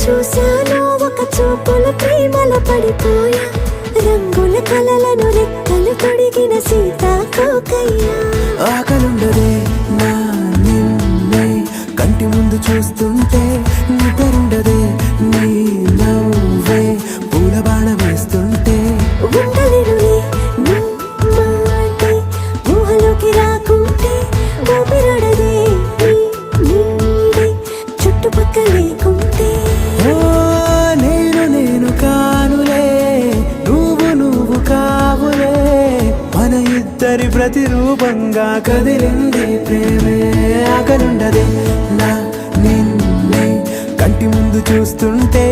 చూశాను ఒక చూపుల ప్రేమల పడిపోయా రంగుల కలలను రెక్కలు తొడిగిన సీతాకోకయ్యా ఆకలుండదే నా నిన్నే కంటి ముందు చూస్తుంటే నిద్రుండదే నీ నవ్వే పూల బాణ వేస్తుంటే ఉండలేనులే నీ మాటే ఊహలోకి రాకుంటే ఊపిరాడదే నీ నీడే చుట్టుపక్కల లేకుంటే ఓ నేను కానులే నువ్వు కావులే మన ఇద్దరి ప్రతిరూపంగా కదిలింది ప్రేమే ఆకలుండదే నా నిన్నే కంటి ముందు చూస్తుంటే